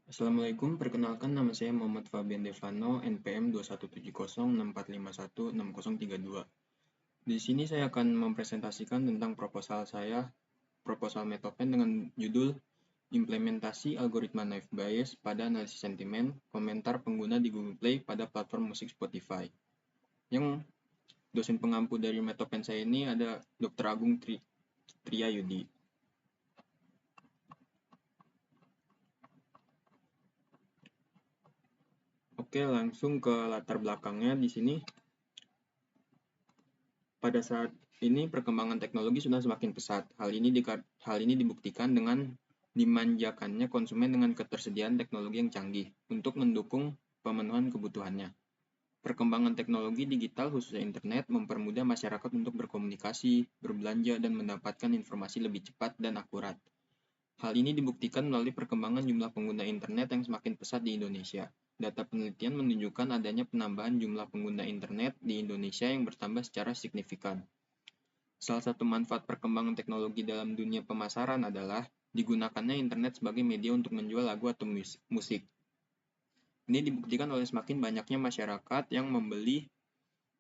Assalamualaikum, perkenalkan nama saya Muhammad Fabian Devano, NPM 217060516032. Di sini saya akan mempresentasikan tentang proposal saya, proposal Metopen dengan judul Implementasi Algoritma Naive Bayes pada Analisis Sentimen, Komentar Pengguna di Google Play pada Platform Musik Spotify. Yang dosen pengampu dari Metopen saya ini ada Dr. Agung Triyayudi. Oke, langsung ke latar belakangnya di sini. Pada saat ini perkembangan teknologi sudah semakin pesat. Hal ini dibuktikan dengan dimanjakannya konsumen dengan ketersediaan teknologi yang canggih untuk mendukung pemenuhan kebutuhannya. Perkembangan teknologi digital khususnya internet mempermudah masyarakat untuk berkomunikasi, berbelanja, dan mendapatkan informasi lebih cepat dan akurat. Hal ini dibuktikan melalui perkembangan jumlah pengguna internet yang semakin pesat di Indonesia. Data penelitian menunjukkan adanya penambahan jumlah pengguna internet di Indonesia yang bertambah secara signifikan. Salah satu manfaat perkembangan teknologi dalam dunia pemasaran adalah digunakannya internet sebagai media untuk menjual lagu atau musik. Ini dibuktikan oleh semakin banyaknya masyarakat yang membeli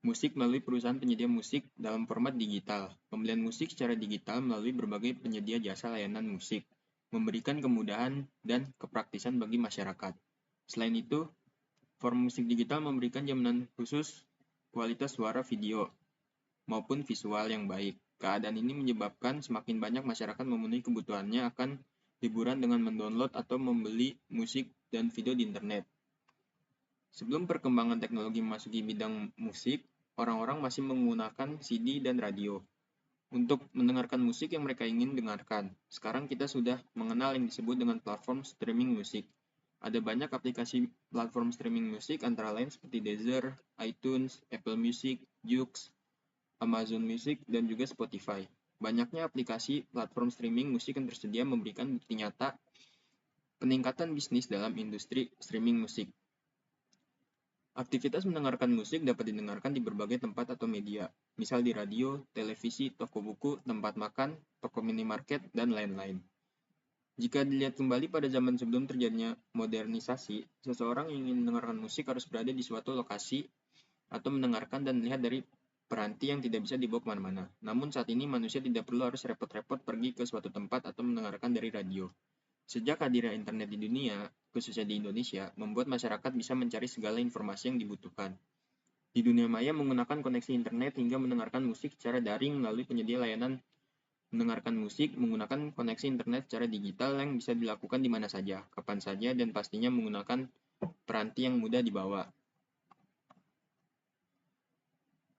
musik melalui perusahaan penyedia musik dalam format digital. Pembelian musik secara digital melalui berbagai penyedia jasa layanan musik memberikan kemudahan dan kepraktisan bagi masyarakat. Selain itu, form musik digital memberikan jaminan khusus kualitas suara, video, maupun visual yang baik. Keadaan ini menyebabkan semakin banyak masyarakat memenuhi kebutuhannya akan hiburan dengan mendownload atau membeli musik dan video di internet. Sebelum perkembangan teknologi memasuki bidang musik, orang-orang masih menggunakan CD dan radio untuk mendengarkan musik yang mereka ingin dengarkan. Sekarang kita sudah mengenal yang disebut dengan platform streaming musik. Ada banyak aplikasi platform streaming musik antara lain seperti Deezer, iTunes, Apple Music, Joox, Amazon Music, dan juga Spotify. Banyaknya aplikasi platform streaming musik yang tersedia memberikan bukti nyata peningkatan bisnis dalam industri streaming musik. Aktivitas mendengarkan musik dapat didengarkan di berbagai tempat atau media, misal di radio, televisi, toko buku, tempat makan, toko minimarket, dan lain-lain. Jika dilihat kembali pada zaman sebelum terjadinya modernisasi, seseorang yang ingin mendengarkan musik harus berada di suatu lokasi atau mendengarkan dan melihat dari peranti yang tidak bisa dibawa kemana-mana. Namun saat ini manusia tidak perlu harus repot-repot pergi ke suatu tempat atau mendengarkan dari radio. Sejak hadirnya internet di dunia, khususnya di Indonesia, membuat masyarakat bisa mencari segala informasi yang dibutuhkan. Di dunia maya menggunakan koneksi internet hingga mendengarkan musik secara daring melalui penyedia layanan mendengarkan musik menggunakan koneksi internet secara digital yang bisa dilakukan di mana saja, kapan saja, dan pastinya menggunakan peranti yang mudah dibawa.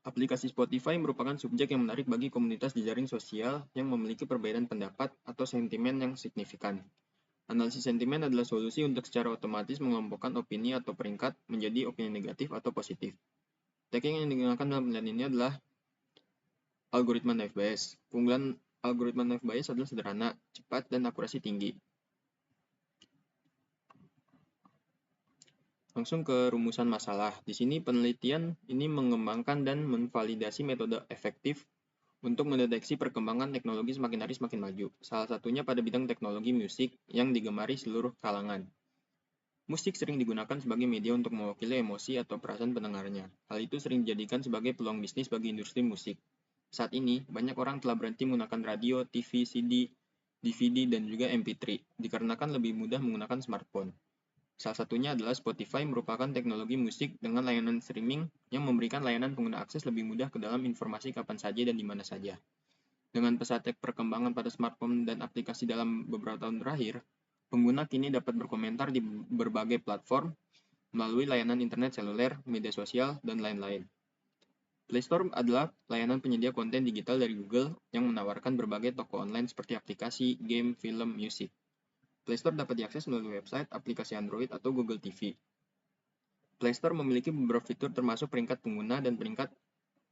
Aplikasi Spotify merupakan subjek yang menarik bagi komunitas di jaring sosial yang memiliki perbedaan pendapat atau sentimen yang signifikan. Analisis sentimen adalah solusi untuk secara otomatis mengelompokkan opini atau peringkat menjadi opini negatif atau positif. Teknik yang digunakan dalam penelitian ini adalah algoritma Naive Bayes. Keunggulan algoritma Naive Bayes adalah sederhana, cepat, dan akurasi tinggi. Langsung ke rumusan masalah. Di sini penelitian ini mengembangkan dan memvalidasi metode efektif untuk mendeteksi perkembangan teknologi semakin hari semakin maju. Salah satunya pada bidang teknologi musik yang digemari seluruh kalangan. Musik sering digunakan sebagai media untuk mewakili emosi atau perasaan pendengarnya. Hal itu sering dijadikan sebagai peluang bisnis bagi industri musik. Saat ini, banyak orang telah berhenti menggunakan radio, TV, CD, DVD, dan juga MP3, dikarenakan lebih mudah menggunakan smartphone. Salah satunya adalah Spotify merupakan teknologi musik dengan layanan streaming yang memberikan layanan pengguna akses lebih mudah ke dalam informasi kapan saja dan di mana saja. Dengan pesatnya perkembangan pada smartphone dan aplikasi dalam beberapa tahun terakhir, pengguna kini dapat berkomentar di berbagai platform melalui layanan internet seluler, media sosial, dan lain-lain. Play Store adalah layanan penyedia konten digital dari Google yang menawarkan berbagai toko online seperti aplikasi, game, film, musik. Play Store dapat diakses melalui website, aplikasi Android, atau Google TV. Play Store memiliki beberapa fitur termasuk peringkat pengguna dan peringkat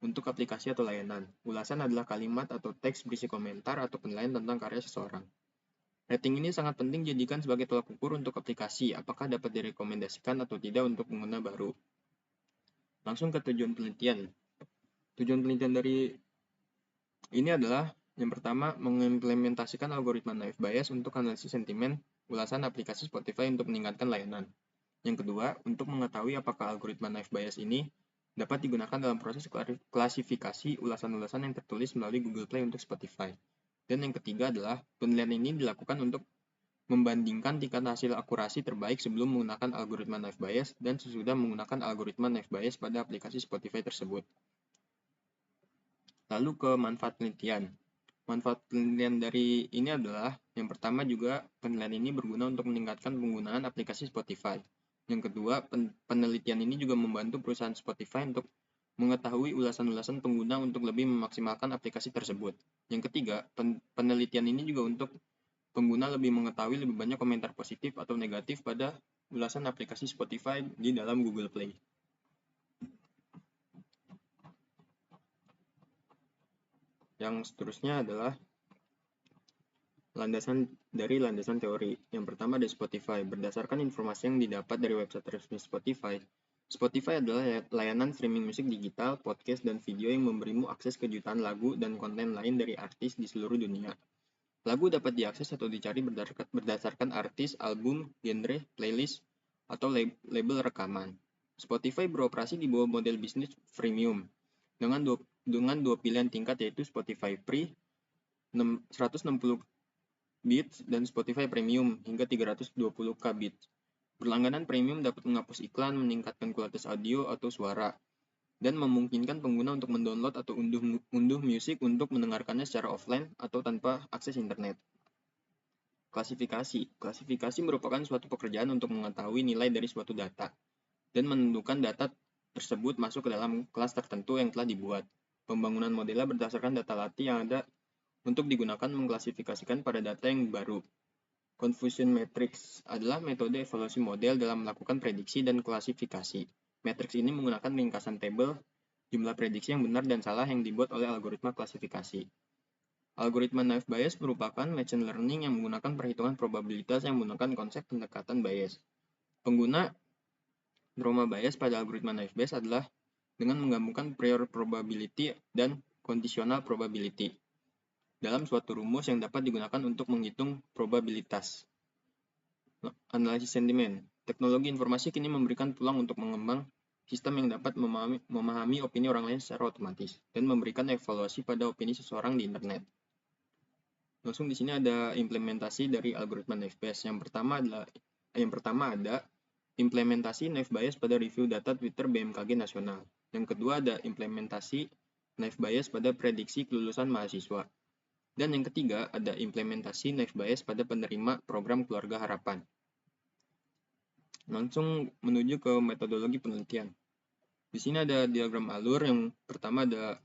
untuk aplikasi atau layanan. Ulasan adalah kalimat atau teks berisi komentar atau penilaian tentang karya seseorang. Rating ini sangat penting dijadikan sebagai tolak ukur untuk aplikasi, apakah dapat direkomendasikan atau tidak untuk pengguna baru. Langsung ke tujuan penelitian. Tujuan penelitian dari ini adalah yang pertama, mengimplementasikan algoritma Naive Bayes untuk analisis sentimen ulasan aplikasi Spotify untuk meningkatkan layanan. Yang kedua, untuk mengetahui apakah algoritma Naive Bayes ini dapat digunakan dalam proses klasifikasi ulasan-ulasan yang tertulis melalui Google Play untuk Spotify. Dan yang ketiga adalah penilaian ini dilakukan untuk membandingkan tingkat hasil akurasi terbaik sebelum menggunakan algoritma Naive Bayes dan sesudah menggunakan algoritma Naive Bayes pada aplikasi Spotify tersebut. Lalu ke manfaat penelitian. Manfaat penelitian dari ini adalah, yang pertama juga penelitian ini berguna untuk meningkatkan penggunaan aplikasi Spotify. Yang kedua, penelitian ini juga membantu perusahaan Spotify untuk mengetahui ulasan-ulasan pengguna untuk lebih memaksimalkan aplikasi tersebut. Yang ketiga, penelitian ini juga untuk pengguna lebih mengetahui lebih banyak komentar positif atau negatif pada ulasan aplikasi Spotify di dalam Google Play. Yang seterusnya adalah landasan teori. Yang pertama dari Spotify. Berdasarkan informasi yang didapat dari website resmi Spotify, Spotify adalah layanan streaming musik digital, podcast, dan video yang memberimu akses ke jutaan lagu dan konten lain dari artis di seluruh dunia. Lagu dapat diakses atau dicari berdasarkan artis, album, genre, playlist, atau label rekaman. Spotify beroperasi di bawah model bisnis freemium dengan dua pilihan tingkat, yaitu Spotify Free 160 bits dan Spotify Premium hingga 320 kbits. Berlangganan premium dapat menghapus iklan, meningkatkan kualitas audio atau suara, dan memungkinkan pengguna untuk mendownload atau unduh musik untuk mendengarkannya secara offline atau tanpa akses internet. Klasifikasi. Klasifikasi merupakan suatu pekerjaan untuk mengetahui nilai dari suatu data dan menentukan data tersebut masuk ke dalam kelas tertentu yang telah dibuat. Pembangunan modelnya berdasarkan data latih yang ada untuk digunakan mengklasifikasikan pada data yang baru. Confusion matrix adalah metode evaluasi model dalam melakukan prediksi dan klasifikasi. Matriks ini menggunakan ringkasan tabel jumlah prediksi yang benar dan salah yang dibuat oleh algoritma klasifikasi. Algoritma Naive Bayes merupakan machine learning yang menggunakan perhitungan probabilitas yang menggunakan konsep pendekatan Bayes. Pengguna norma bias pada algoritma Naive Bayes adalah dengan menggabungkan prior probability dan conditional probability dalam suatu rumus yang dapat digunakan untuk menghitung probabilitas. Analisis sentimen. Teknologi informasi kini memberikan peluang untuk mengembang sistem yang dapat memahami opini orang lain secara otomatis dan memberikan evaluasi pada opini seseorang di internet. Langsung di sini ada implementasi dari algoritma Naive Bayes. Yang pertama ada implementasi Naive Bayes pada review data Twitter BMKG nasional. Yang kedua ada implementasi Naive Bayes pada prediksi kelulusan mahasiswa. Dan yang ketiga ada implementasi Naive Bayes pada penerima program Keluarga Harapan. Langsung menuju ke metodologi penelitian. Di sini ada diagram alur. Yang pertama ada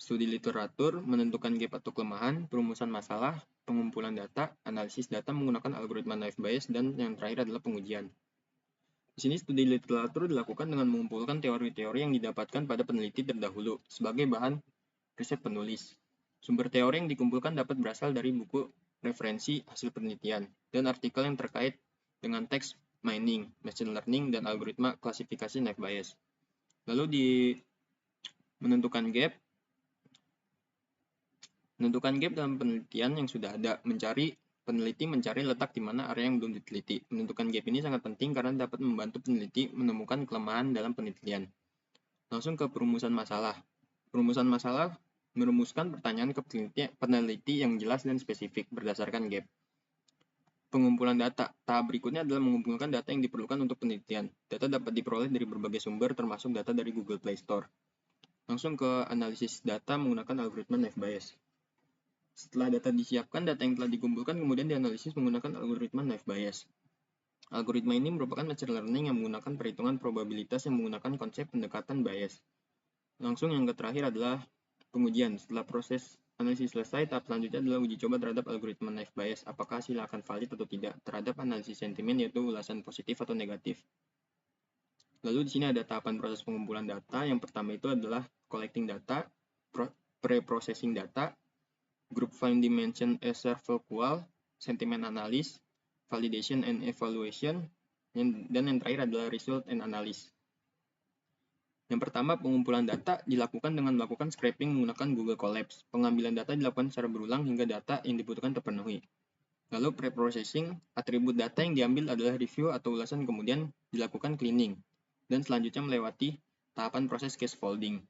studi literatur, menentukan gap atau kelemahan, perumusan masalah, pengumpulan data, analisis data menggunakan algoritma Naive Bayes, dan yang terakhir adalah pengujian. Di sini studi literatur dilakukan dengan mengumpulkan teori-teori yang didapatkan pada peneliti terdahulu sebagai bahan riset penulis. Sumber teori yang dikumpulkan dapat berasal dari buku referensi hasil penelitian dan artikel yang terkait dengan text mining, machine learning, dan algoritma klasifikasi Naive Bayes. Lalu di menentukan gap dalam penelitian yang sudah ada, peneliti mencari letak di mana area yang belum diteliti. Menentukan gap ini sangat penting karena dapat membantu peneliti menemukan kelemahan dalam penelitian. Langsung ke perumusan masalah. Perumusan masalah merumuskan pertanyaan ke peneliti yang jelas dan spesifik berdasarkan gap. Pengumpulan data. Tahap berikutnya adalah mengumpulkan data yang diperlukan untuk penelitian. Data dapat diperoleh dari berbagai sumber, termasuk data dari Google Play Store. Langsung ke analisis data menggunakan algoritma Naive Bayes. Setelah data disiapkan, data yang telah dikumpulkan kemudian dianalisis menggunakan algoritma Naive Bayes. Algoritma ini merupakan machine learning yang menggunakan perhitungan probabilitas yang menggunakan konsep pendekatan Bayes. Langsung yang terakhir adalah pengujian. Setelah proses analisis selesai, tahap selanjutnya adalah uji coba terhadap algoritma Naive Bayes. Apakah hasil akan valid atau tidak terhadap analisis sentimen, yaitu ulasan positif atau negatif. Lalu di sini ada tahapan proses pengumpulan data. Yang pertama itu adalah collecting data, pre-processing data, group find dimension as several, sentiment analysis, validation and evaluation, dan yang terakhir adalah result and analysis. Yang pertama, pengumpulan data dilakukan dengan melakukan scraping menggunakan Google Colabs. Pengambilan data dilakukan secara berulang hingga data yang dibutuhkan terpenuhi. Lalu pre-processing, atribut data yang diambil adalah review atau ulasan kemudian dilakukan cleaning, dan selanjutnya melewati tahapan proses case folding.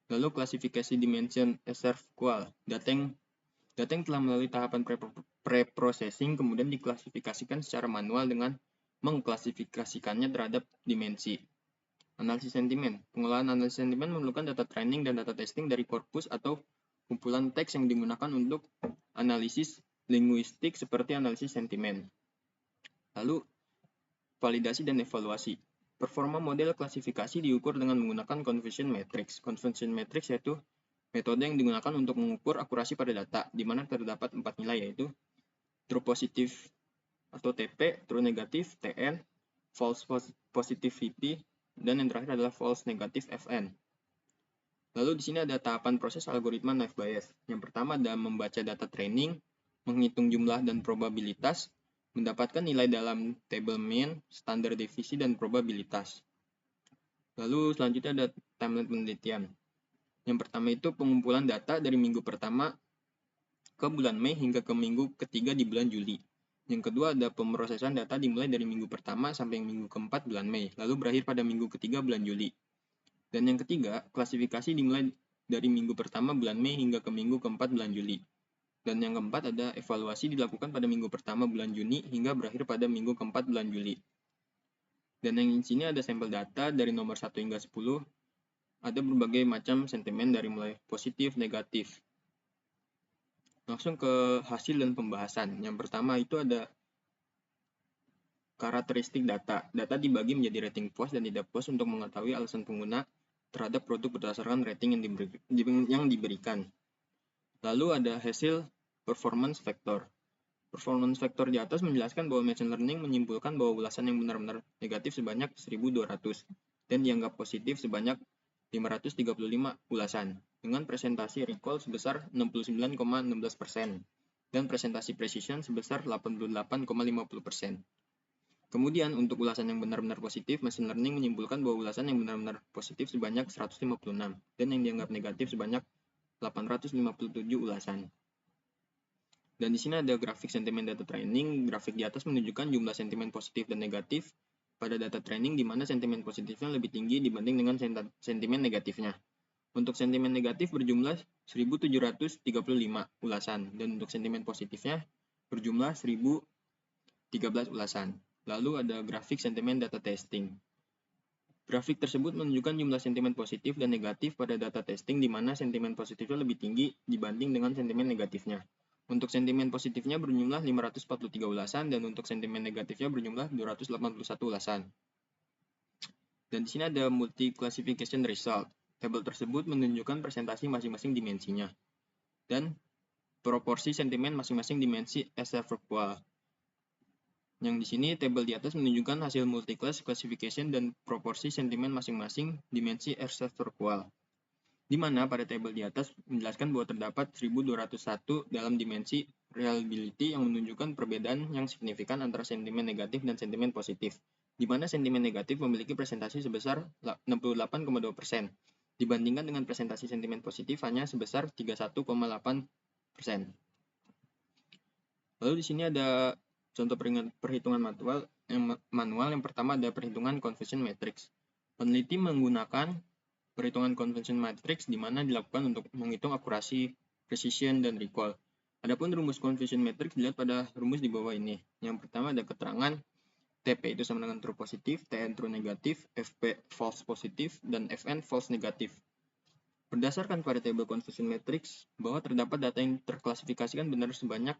Lalu klasifikasi dimension SRQual, data yang telah melalui tahapan pre-processing kemudian diklasifikasikan secara manual dengan mengklasifikasikannya terhadap dimensi. Analisis sentimen. Pengolahan analisis sentimen memerlukan data training dan data testing dari korpus atau kumpulan teks yang digunakan untuk analisis linguistik seperti analisis sentimen. Lalu, validasi dan evaluasi. Performa model klasifikasi diukur dengan menggunakan conversion matrix. Conversion matrix yaitu metode yang digunakan untuk mengukur akurasi pada data, di mana terdapat 4 nilai, yaitu true positive atau TP, true negatif TN, false positivity, dan yang terakhir adalah false negative FN. Lalu di sini ada tahapan proses algoritma naive Bayes. Yang pertama ada membaca data training, menghitung jumlah dan probabilitas, mendapatkan nilai dalam table mean, standar divisi, dan probabilitas. Lalu selanjutnya ada timeline penelitian. Yang pertama itu pengumpulan data dari minggu pertama ke bulan Mei hingga ke minggu ketiga di bulan Juli. Yang kedua ada pemrosesan data dimulai dari minggu pertama sampai minggu keempat bulan Mei, lalu berakhir pada minggu ketiga bulan Juli. Dan yang ketiga, klasifikasi dimulai dari minggu pertama bulan Mei hingga ke minggu keempat bulan Juli. Dan yang keempat ada evaluasi dilakukan pada minggu pertama bulan Juni hingga berakhir pada minggu keempat bulan Juli. Dan yang di sini ada sampel data dari nomor 1 hingga 10, ada berbagai macam sentimen dari mulai positif, negatif. Langsung ke hasil dan pembahasan. Yang pertama itu ada karakteristik data. Data dibagi menjadi rating puas dan tidak puas untuk mengetahui alasan pengguna terhadap produk berdasarkan rating yang diberikan. Lalu ada hasil performance factor. Performance factor di atas menjelaskan bahwa machine learning menyimpulkan bahwa ulasan yang benar-benar negatif sebanyak 1.200 dan dianggap positif sebanyak 535 ulasan dengan presentasi recall sebesar 69,16% dan presentasi precision sebesar 88,50%. Kemudian untuk ulasan yang benar-benar positif, machine learning menyimpulkan bahwa ulasan yang benar-benar positif sebanyak 156 dan yang dianggap negatif sebanyak 857 ulasan. Dan di sini ada grafik sentimen data training. Grafik di atas menunjukkan jumlah sentimen positif dan negatif pada data training di mana sentimen positifnya lebih tinggi dibanding dengan sentimen negatifnya. Untuk sentimen negatif berjumlah 1.735 ulasan dan untuk sentimen positifnya berjumlah 1.013 ulasan. Lalu ada grafik sentimen data testing. Grafik tersebut menunjukkan jumlah sentimen positif dan negatif pada data testing di mana sentimen positifnya lebih tinggi dibanding dengan sentimen negatifnya. Untuk sentimen positifnya berjumlah 543 ulasan dan untuk sentimen negatifnya berjumlah 281 ulasan. Dan di sini ada multi classification result. Tabel tersebut menunjukkan presentasi masing-masing dimensinya dan proporsi sentimen masing-masing dimensi SRQual. Yang di sini tabel di atas menunjukkan hasil multi-class classification dan proporsi sentimen masing-masing dimensi SRQual. Di mana pada tabel di atas menjelaskan bahwa terdapat 1.201 dalam dimensi reliability yang menunjukkan perbedaan yang signifikan antara sentimen negatif dan sentimen positif, di mana sentimen negatif memiliki presentasi sebesar 68,2%, dibandingkan dengan presentasi sentimen positif hanya sebesar 31,8%. Lalu di sini ada contoh perhitungan manual. Yang pertama ada perhitungan conversion matrix. Peneliti menggunakan perhitungan conversion matrix di mana dilakukan untuk menghitung akurasi, precision, dan recall. Adapun rumus conversion matrix dilihat pada rumus di bawah ini. Yang pertama ada keterangan TP itu sama dengan true positif, TN true negatif, FP false positif, dan FN false negatif. Berdasarkan pada table conversion matrix, bahwa terdapat data yang terklasifikasikan benar sebanyak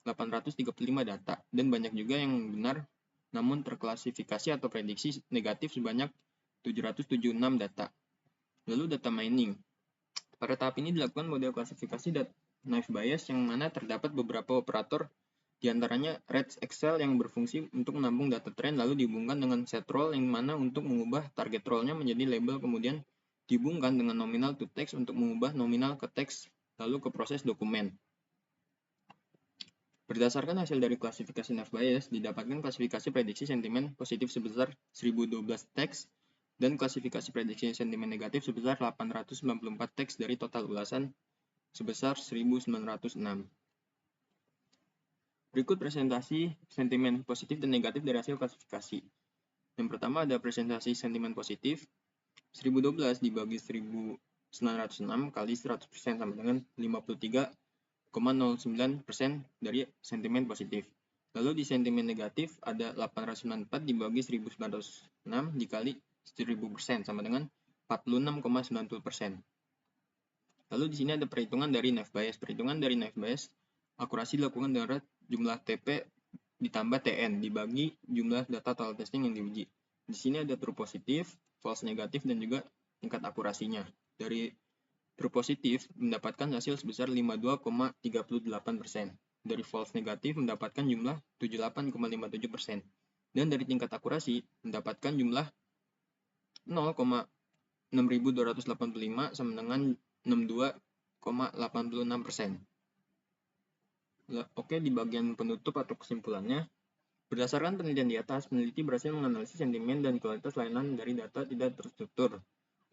835 data, dan banyak juga yang benar namun terklasifikasi atau prediksi negatif sebanyak 776 data. Lalu data mining. Pada tahap ini dilakukan model klasifikasi naive Bayes yang mana terdapat beberapa operator diantaranya Reds Excel yang berfungsi untuk menampung data trend lalu dihubungkan dengan set role yang mana untuk mengubah target role-nya menjadi label kemudian dihubungkan dengan nominal to text untuk mengubah nominal ke teks lalu ke proses dokumen. Berdasarkan hasil dari klasifikasi naive Bayes didapatkan klasifikasi prediksi sentimen positif sebesar 1012 teks dan klasifikasi prediksi sentimen negatif sebesar 894 teks dari total ulasan sebesar 1906. Berikut presentasi sentimen positif dan negatif dari hasil klasifikasi. Yang pertama ada presentasi sentimen positif. 1012 dibagi 1906 kali 100% sama dengan 53,09% dari sentimen positif. Lalu di sentimen negatif ada 894 dibagi 1906 dikali 1000% sama dengan 46,90%. Lalu di sini ada perhitungan dari naive Bayes. Perhitungan dari naive Bayes akurasi dilakukan dengan jumlah TP ditambah TN dibagi jumlah data total testing yang diuji. Di sini ada true positif, false negatif, dan juga tingkat akurasinya. Dari true positif mendapatkan hasil sebesar 52,38%. Dari false negatif mendapatkan jumlah 78,57%. Dan dari tingkat akurasi mendapatkan jumlah 0,6285 sama dengan 62,86%. Oke, di bagian penutup atau kesimpulannya, berdasarkan penelitian di atas, peneliti berhasil menganalisis sentimen dan kualitas layanan dari data tidak terstruktur.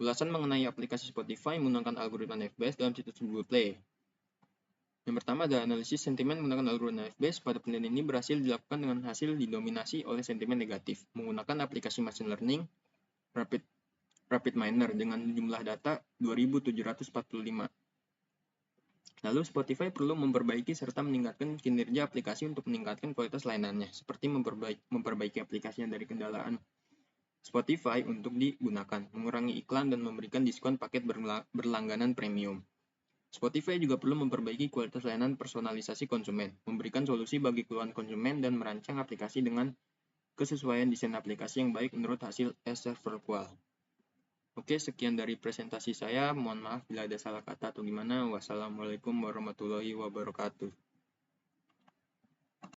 Ulasan mengenai aplikasi Spotify menggunakan algoritma naive Bayes dalam situs Google Play. Yang pertama adalah analisis sentimen menggunakan algoritma naive Bayes. Pada penelitian ini berhasil dilakukan dengan hasil didominasi oleh sentimen negatif menggunakan aplikasi machine learning RapidMiner dengan jumlah data 2745. Lalu Spotify perlu memperbaiki serta meningkatkan kinerja aplikasi untuk meningkatkan kualitas layanannya, seperti memperbaiki aplikasinya dari kendaraan Spotify untuk digunakan, mengurangi iklan dan memberikan diskon paket berlangganan premium. Spotify juga perlu memperbaiki kualitas layanan personalisasi konsumen, memberikan solusi bagi keluhan konsumen dan merancang aplikasi dengan kesesuaian desain aplikasi yang baik menurut hasil as-serverqual. Oke, sekian dari presentasi saya. Mohon maaf bila ada salah kata atau gimana. Wassalamualaikum warahmatullahi wabarakatuh.